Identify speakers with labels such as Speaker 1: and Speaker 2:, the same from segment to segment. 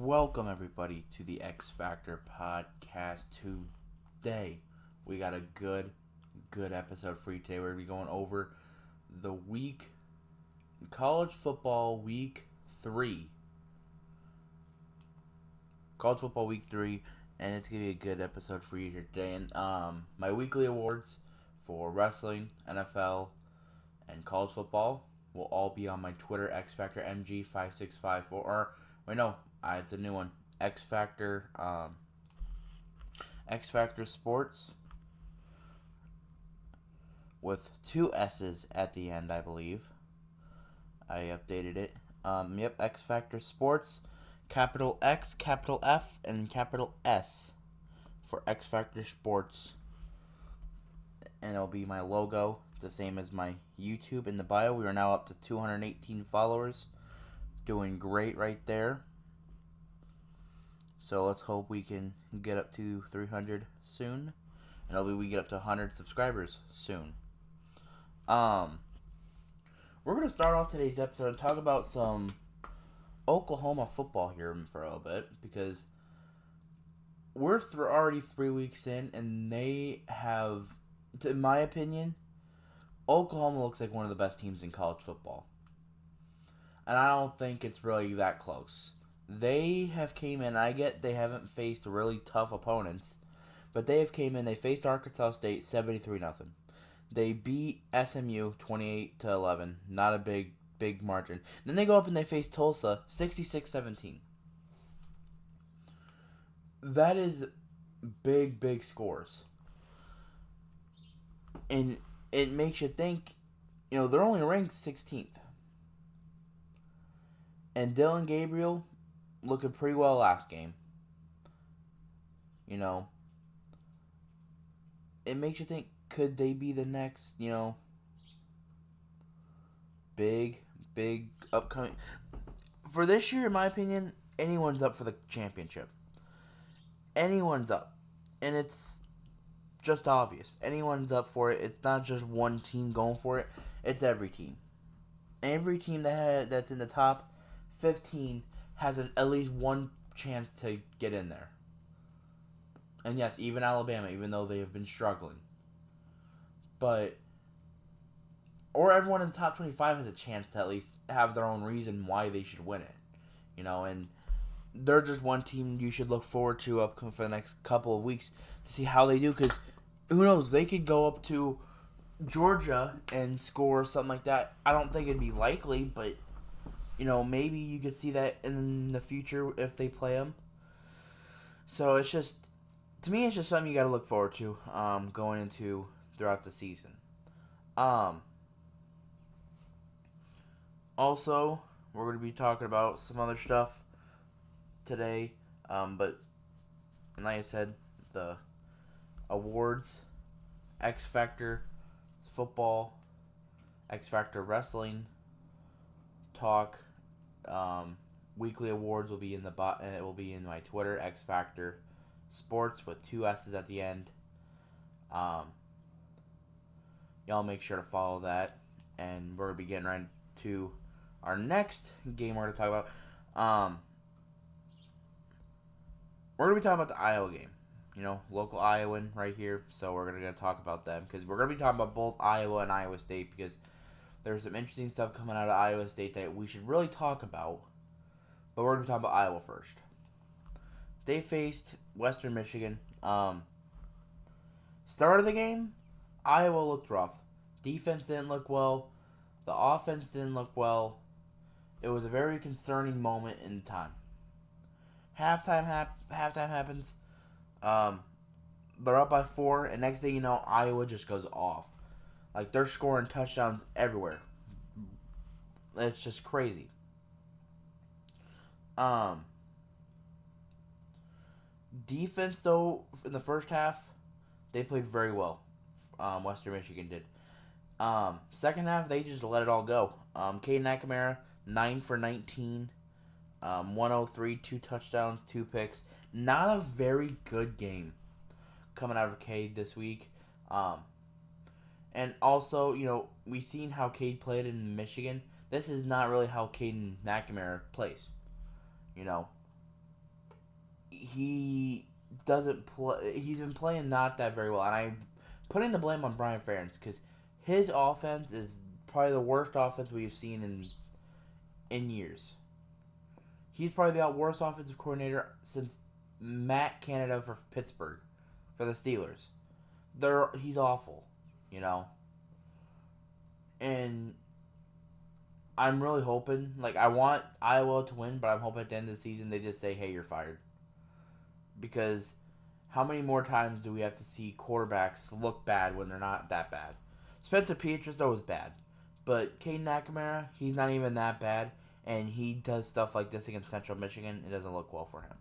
Speaker 1: Welcome everybody to the X Factor podcast. Today we got a good episode for you today. We're gonna be going over the college football week 3. College football week 3, and it's gonna be a good episode for you here today. And my weekly awards for wrestling, NFL, and college football will all be on my Twitter, XFactorMG5654. Or wait, no. It's a new one. XFactorSportss with 2 S's at the end, I believe. I updated it. XFactorSportss, capital X, capital F, and capital S for XFactorSportss. And it'll be my logo. It's the same as my YouTube in the bio. We are now up to 218 followers. Doing great right there. So let's hope we can get up to 300 soon. And hopefully we get up to 100 subscribers soon. We're going to start off today's episode and talk about some Oklahoma football here for a little bit. Because we're already 3 weeks in, and they have, in my opinion, Oklahoma looks like one of the best teams in college football. And I don't think it's really that close. They have came in, I get they haven't faced really tough opponents, but they have came in, they faced Arkansas State 73-0. They beat SMU 28-11, not a big margin. Then they go up and they face Tulsa 66-17. That is big scores. And it makes you think, they're only ranked 16th. And Dylan Gabriel looking pretty well last game. It makes you think, could they be the next, big upcoming. For this year, in my opinion, anyone's up for the championship. Anyone's up. And it's just obvious. Anyone's up for it. It's not just one team going for it. It's every team. Every team that's in the top 15 has at least one chance to get in there. And yes, even Alabama, even though they have been struggling. Or everyone in the top 25 has a chance to at least have their own reason why they should win it. And they're just one team you should look forward to upcoming for the next couple of weeks to see how they do. Because who knows, they could go up to Georgia and score something like that. I don't think it'd be likely, but maybe you could see that in the future if they play them. So to me, it's just something you got to look forward to going into throughout the season. Also, we're going to be talking about some other stuff today. But like I said, the awards, X Factor football, X Factor wrestling talk. Weekly awards will be in it will be in my Twitter, XFactorSportss with 2 S's at the end. Y'all make sure to follow that, and we're gonna be getting right to our next game we're gonna talk about. We're gonna be talking about the Iowa game. Local Iowan right here. So we're gonna talk about them because we're gonna be talking about both Iowa and Iowa State because there's some interesting stuff coming out of Iowa State that we should really talk about. But we're going to be talking about Iowa first. They faced Western Michigan. Start of the game, Iowa looked rough. Defense didn't look well. The offense didn't look well. It was a very concerning moment in time. Halftime happens. They're up by 4, and next thing you know, Iowa just goes off. Like, they're scoring touchdowns everywhere. It's just crazy. Defense, though, in the first half, they played very well. Western Michigan did. Second half, they just let it all go. Caden McNamara, 9 for 19. 103, 2 touchdowns, 2 picks. Not a very good game coming out of Cade this week. And also, we've seen how Cade played in Michigan. This is not really how Caden McNamara plays. he doesn't play. He's been playing not that very well, and I'm putting the blame on Brian Ferentz because his offense is probably the worst offense we've seen in years. He's probably the worst offensive coordinator since Matt Canada for Pittsburgh, for the Steelers. He's awful, you know. And I'm really hoping, like, I want Iowa to win, but I'm hoping at the end of the season they just say, hey, you're fired. Because how many more times do we have to see quarterbacks look bad when they're not that bad? Spencer Petras, though, was bad. But Caden McNamara, he's not even that bad. And he does stuff like this against Central Michigan. It doesn't look well for him.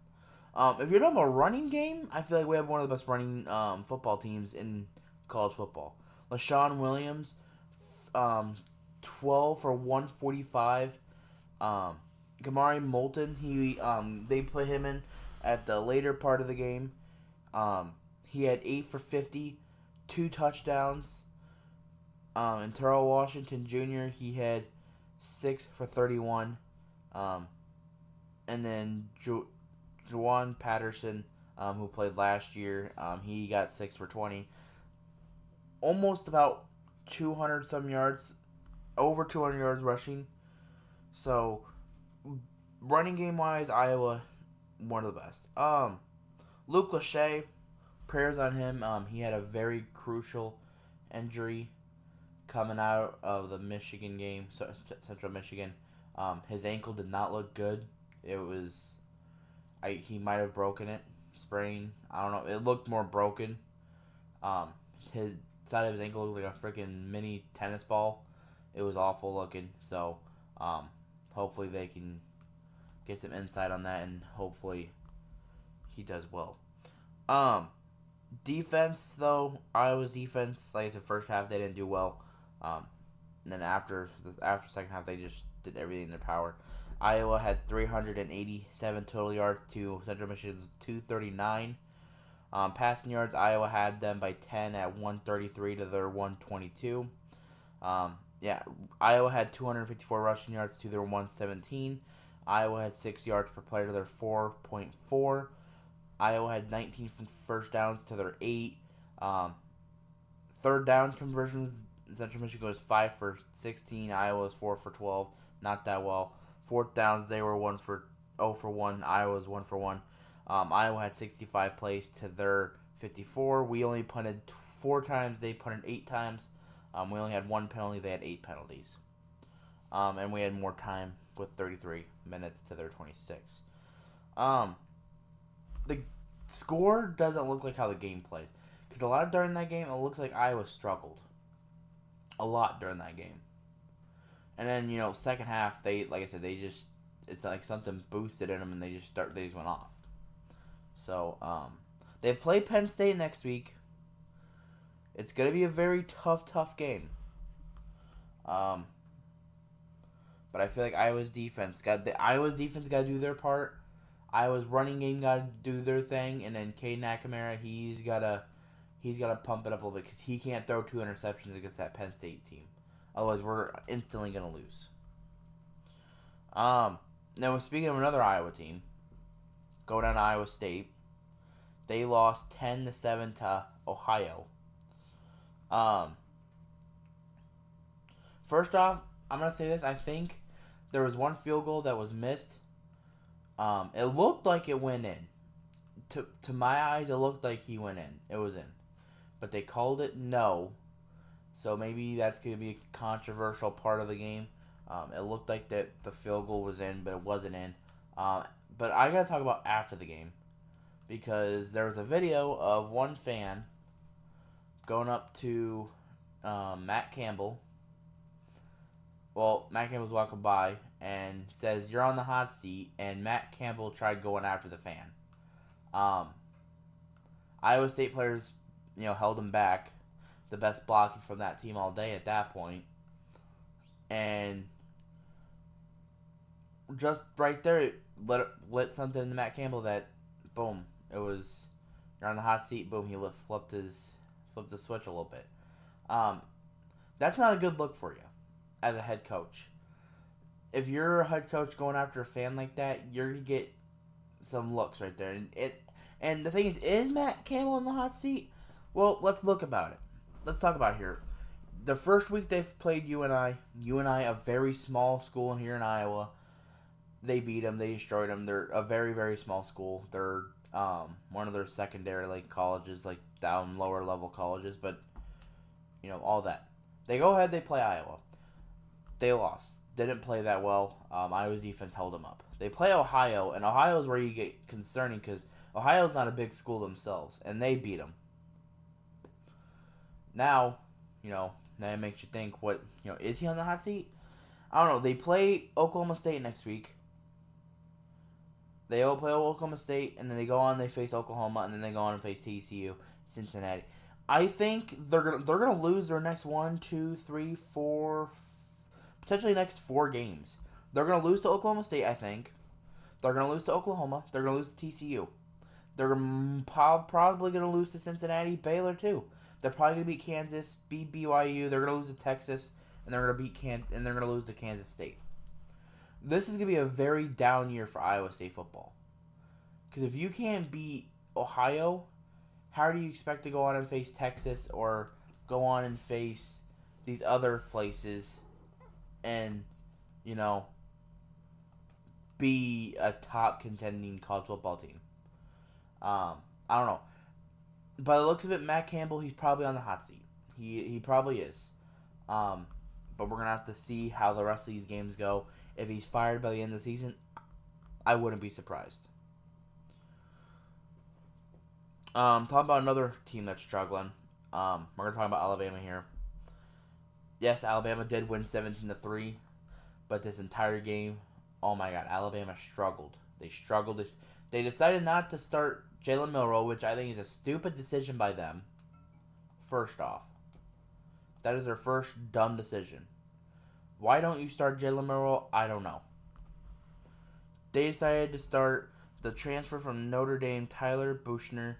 Speaker 1: If you're talking about running game, I feel like we have one of the best running football teams in college football. LaShawn Williams, 12 for 145. Kamari Moulton, they put him in at the later part of the game. He had 8 for 50, 2 touchdowns. And Terrell Washington Jr., he had 6 for 31. And then Juwan Patterson, who played last year, he got 6 for 20. Almost about 200 some yards, over 200 yards rushing. So, running game wise, Iowa, one of the best. Luke Lachey, prayers on him. He had a very crucial injury coming out of the Michigan game, Central Michigan. His ankle did not look good. It was, he might have broken it, sprained. I don't know. It looked more broken. His side of his ankle looked like a freaking mini tennis ball. It was awful looking. So, hopefully they can get some insight on that, and hopefully he does well. Defense, though, Iowa's defense, like I said, first half they didn't do well. And then after second half, they just did everything in their power. Iowa had 387 total yards to Central Michigan's 239. Passing yards, Iowa had them by 10 at 133 to their 122. Iowa had 254 rushing yards to their 117. Iowa had 6 yards per play to their 4.4. Iowa had 19 first downs to their 8. Third down conversions, Central Michigan was 5 for 16. Iowa was 4 for 12. Not that well. Fourth downs, they were 0 for 1. Iowa was 1 for 1. Iowa had 65 plays to their 54. We only punted 4 times. They punted 8 times. We only had 1 penalty. They had 8 penalties. And we had more time with 33 minutes to their 26. The score doesn't look like how the game played. Because a lot during that game, it looks like Iowa struggled. A lot during that game. And then, second half, like I said, it's like something boosted in them and they just went off. So, they play Penn State next week. It's going to be a very tough game. But I feel like Iowa's defense got to do their part. Iowa's running game got to do their thing, and then Caden McNamara, he's got to pump it up a little bit because he can't throw 2 interceptions against that Penn State team. Otherwise, we're instantly going to lose. Now, speaking of another Iowa team, going down to Iowa State, they lost 10-7 to Ohio. First off, I'm going to say this. I think there was one field goal that was missed. It looked like it went in. To my eyes, it looked like he went in. It was in. But they called it no. So maybe that's going to be a controversial part of the game. It looked like that the field goal was in, but it wasn't in. But I got to talk about after the game. Because there was a video of one fan going up to Matt Campbell. Well, Matt Campbell's walking by and says, "You're on the hot seat," and Matt Campbell tried going after the fan. Iowa State players, held him back. The best blocking from that team all day at that point. And just right there, it lit something into Matt Campbell that, boom, it was, you're on the hot seat, boom, he flipped the switch a little bit. That's not a good look for you as a head coach. If you're a head coach going after a fan like that, you're going to get some looks right there. And the thing is Matt Campbell in the hot seat? Well, let's look about it. Let's talk about it here. The first week they've played UNI, a very small school here in Iowa. They beat them. They destroyed them. They're a very, very small school. They're one of their secondary colleges, down lower level colleges, but all that. They go ahead. They play Iowa. They lost. Didn't play that well. Iowa's defense held them up. They play Ohio, and Ohio is where you get concerning because Ohio's not a big school themselves, and they beat them. Now, now it makes you think, is he on the hot seat? I don't know. They play Oklahoma State next week. They all play Oklahoma State, and then they go on. They face Oklahoma, and then they go on and face TCU, Cincinnati. I think they're gonna lose their next 1, 2, 3, 4, potentially next 4 games. They're gonna lose to Oklahoma State. I think they're gonna lose to Oklahoma. They're gonna lose to TCU. They're probably gonna lose to Cincinnati, Baylor too. They're probably gonna beat Kansas, beat BYU. They're gonna lose to Texas, and they're gonna lose to Kansas State. This is going to be a very down year for Iowa State football. Because if you can't beat Ohio, how do you expect to go on and face Texas or go on and face these other places and, be a top contending college football team? I don't know. By the looks of it, Matt Campbell, he's probably on the hot seat. He probably is. But we're going to have to see how the rest of these games go. If he's fired by the end of the season, I wouldn't be surprised. Talking about another team that's struggling. We're going to talk about Alabama here. Yes, Alabama did win 17-3, but this entire game, oh my God, Alabama struggled. They struggled. They decided not to start Jalen Milroe, which I think is a stupid decision by them. First off, that is their first dumb decision. Why don't you start Jalen Milroe? I don't know. They decided to start the transfer from Notre Dame, Tyler Buchner.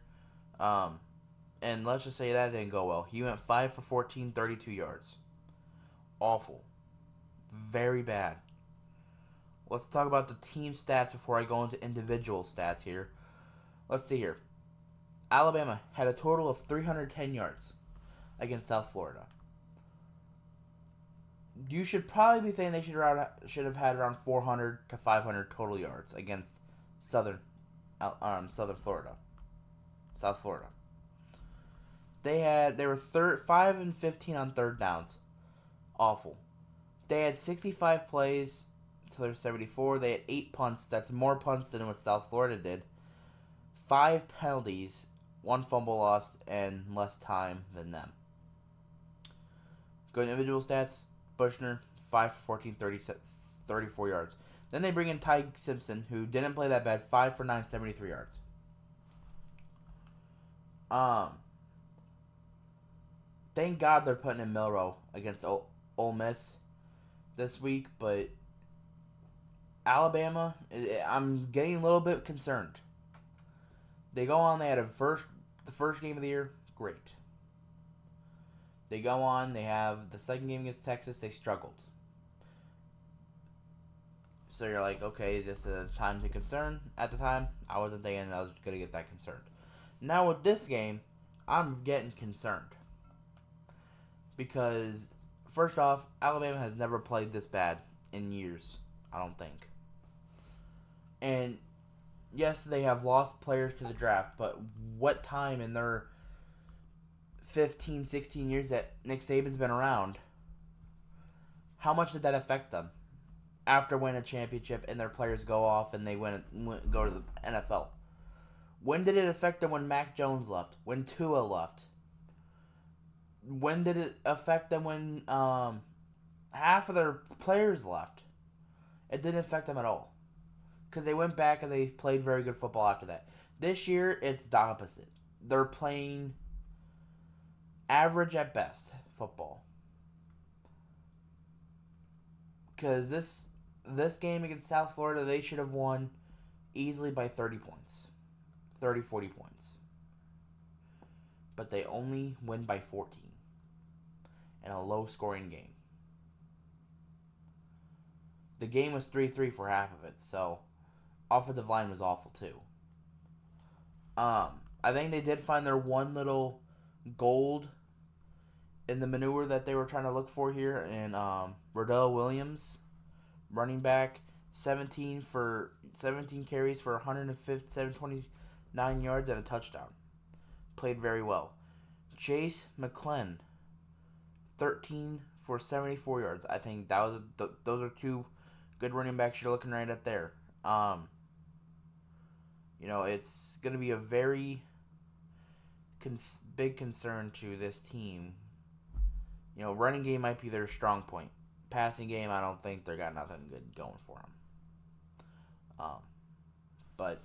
Speaker 1: And let's just say that didn't go well. He went 5 for 14, 32 yards. Awful. Very bad. Let's talk about the team stats before I go into individual stats here. Let's see here. Alabama had a total of 310 yards against South Florida. You should probably be thinking they should have had around 400 to 500 total yards against Southern Florida, South Florida. They were 5 and 15 on third downs. Awful. They had 65 plays to their 74. They had 8 punts. That's more punts than what South Florida did. 5 penalties, 1 fumble lost, and less time than them. Go to individual stats. Buchner, 5 for 14, 34 yards. Then they bring in Ty Simpson, who didn't play that bad, 5 for 9, 73 yards. Thank God they're putting in Milroe against Ole Miss this week, but Alabama, I'm getting a little bit concerned. They go on, they had the first game of the year, great. They go on, they have the second game against Texas, they struggled. So you're like, okay, is this a time to concern? At the time, I wasn't thinking I was going to get that concerned. Now with this game, I'm getting concerned. Because, first off, Alabama has never played this bad in years, I don't think. And, yes, they have lost players to the draft, but what time in their 15, 16 years that Nick Saban's been around, how much did that affect them? After winning a championship and their players go off and they go to the NFL. When did it affect them when Mac Jones left? When Tua left? When did it affect them when half of their players left? It didn't affect them at all. Because they went back and they played very good football after that. This year, it's the opposite. They're playing average at best football. Because this game against South Florida, they should have won easily by 30 points. 30, 40 points. But they only win by 14. In a low-scoring game. The game was 3-3 for half of it, so offensive line was awful too. I think they did find their one little gold in the manure that they were trying to look for here in Rodell Williams, running back, 17 carries for 729 yards and a touchdown. Played very well. Chase McClellan, 13 for 74 yards. I think those are two good running backs you're looking right at there. It's going to be a very big concern to this team. Running game might be their strong point. Passing game, I don't think they got nothing good going for them. But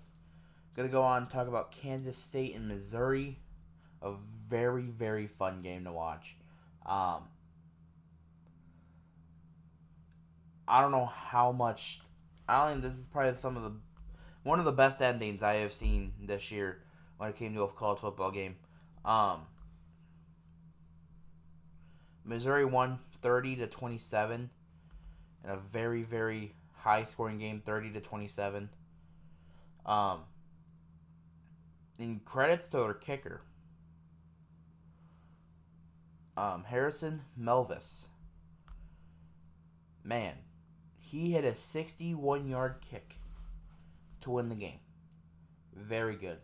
Speaker 1: going to go on and talk about Kansas State and Missouri. A very, very fun game to watch. I don't know how much. I think this is probably one of the best endings I have seen this year when it came to a college football game. Missouri won 30-27 in a very, very high scoring game, 30-27. And credits to their kicker, Harrison Melvis. Man, he hit a 61-yard kick to win the game. Very good.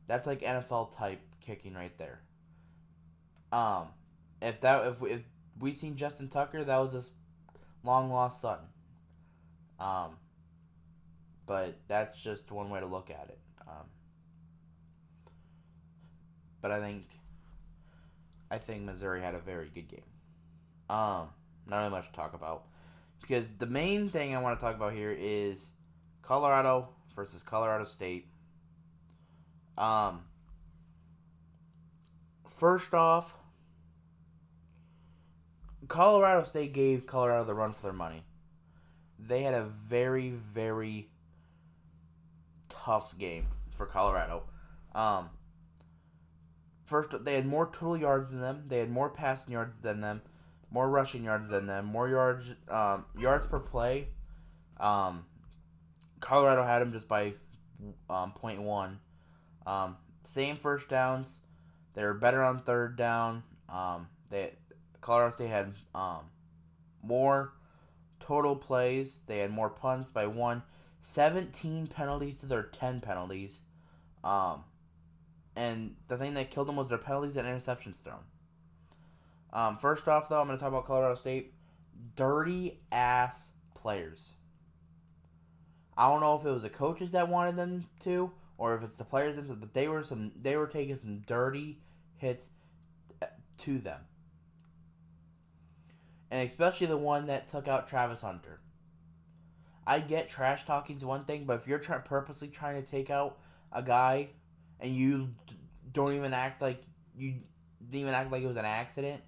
Speaker 1: That's like NFL type kicking right there. If we seen Justin Tucker, that was his long lost son. But that's just one way to look at it. But I think Missouri had a very good game. Not really much to talk about, because the main thing I want to talk about here is Colorado versus Colorado State. First off, Colorado State gave Colorado the run for their money. They had a very, very tough game for Colorado. First, they had more total yards than them. They had more passing yards than them, more rushing yards than them, more yards per play. Colorado had them just by 0.1. Same first downs. They were better on third down. Colorado State had more total plays. They had more punts by 1. 17 penalties to their 10 penalties. And the thing that killed them was their penalties and interceptions thrown. First off, though, I'm going to talk about Colorado State. Dirty-ass players. I don't know if it was the coaches that wanted them to, or if it's the players themselves, but they were taking some dirty hits to them. And especially the one that took out Travis Hunter. I get trash talking's one thing, but if you're purposely trying to take out a guy and you don't even act like it was an accident,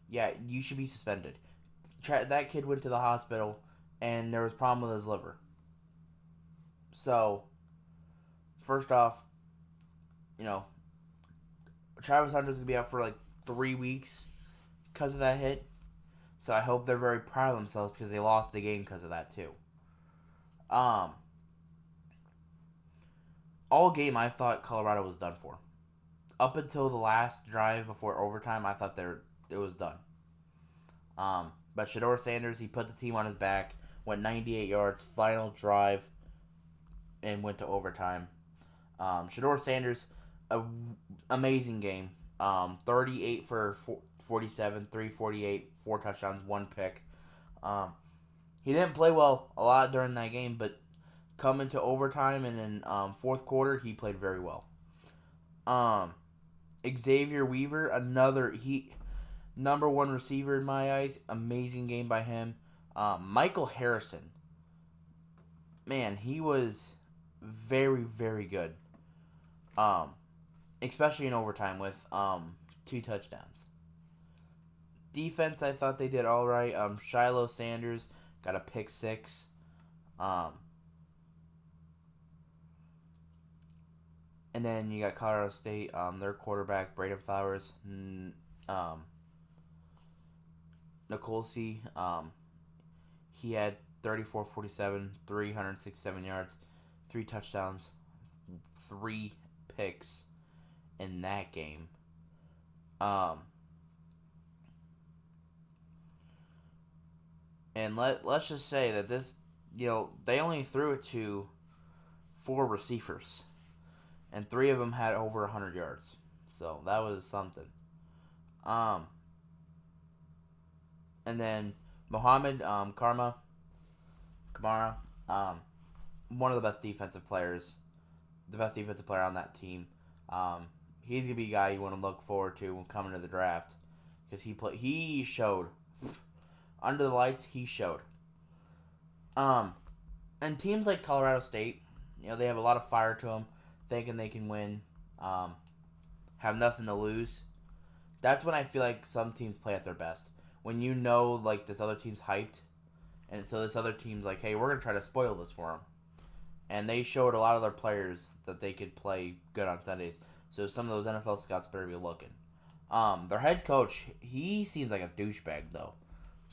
Speaker 1: yeah, you should be suspended. That kid went to the hospital and there was a problem with his liver. So, first off, Travis Hunter's going to be out for like 3 weeks because of that hit. So I hope they're very proud of themselves because they lost the game because of that too. All game I thought Colorado was done for. Up until the last drive before overtime, I thought it was done. But Shedeur Sanders, he put the team on his back, went 98 yards, final drive, and went to overtime. Shedeur Sanders, amazing game. 38 for 47, 348, 4 touchdowns, 1 pick. He didn't play well a lot during that game, but coming to overtime and in fourth quarter, he played very well. Xavier Weaver, number one receiver in my eyes. Amazing game by him. Michael Harrison. Man, he was very, very good. Especially in overtime with 2 touchdowns. Defense, I thought they did all right. Shiloh Sanders got a pick 6. And then you got Colorado State, their quarterback, Braden Flowers, Nicolsi, he had 34-47, 367 yards, 3 touchdowns, 3 picks in that game. And let's just say that this, they only threw it to 4 receivers, and 3 of them had over 100 yards. So that was something. And then Mohamed Kamara, one of the best defensive players, the best defensive player on that team. He's gonna be a guy you want to look forward to when coming to the draft because he showed under the lights. He showed. And teams like Colorado State, they have a lot of fire to them, thinking they can win, have nothing to lose. That's when I feel like some teams play at their best. When like this other team's hyped, and so this other team's like, hey, we're gonna try to spoil this for them. And they showed a lot of their players that they could play good on Sundays. So some of those NFL scouts better be looking. Their head coach, he seems like a douchebag though.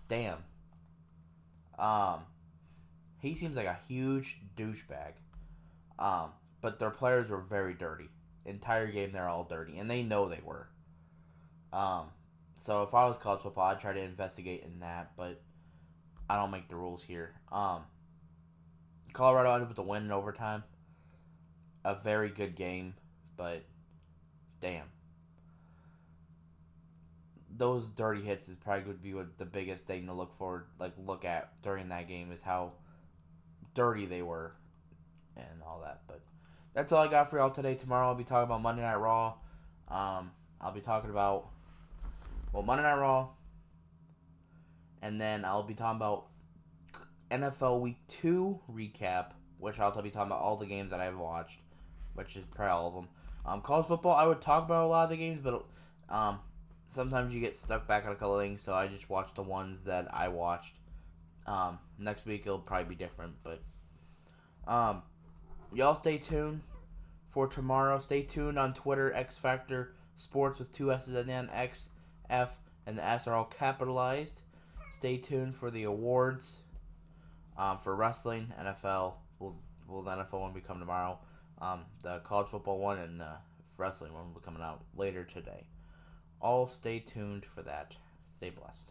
Speaker 1: Damn. He seems like a huge douchebag. But their players were very dirty. Entire game they're all dirty, and they know they were. So if I was college football, I'd try to investigate in that, but I don't make the rules here. Colorado ended up with a win in overtime. A very good game, but damn. Those dirty hits is probably going to be the biggest thing to look at during that game is how dirty they were and all that. But that's all I got for y'all today. Tomorrow I'll be talking about Monday Night Raw. I'll be talking about Monday Night Raw, and then I'll be talking about NFL Week 2 recap, which I'll be talking about all the games that I've watched, which is probably all of them. College football, I would talk about a lot of the games, but sometimes you get stuck back on a couple of things, so I just watch the ones that I watched. Next week it'll probably be different, but y'all stay tuned for tomorrow. Stay tuned on Twitter, XFactorSportss with 2 S's at the end, X, F, and the S are all capitalized. Stay tuned for the awards for wrestling, NFL. Will the NFL one be coming tomorrow? The college football one and the wrestling one will be coming out later today. All stay tuned for that. Stay blessed.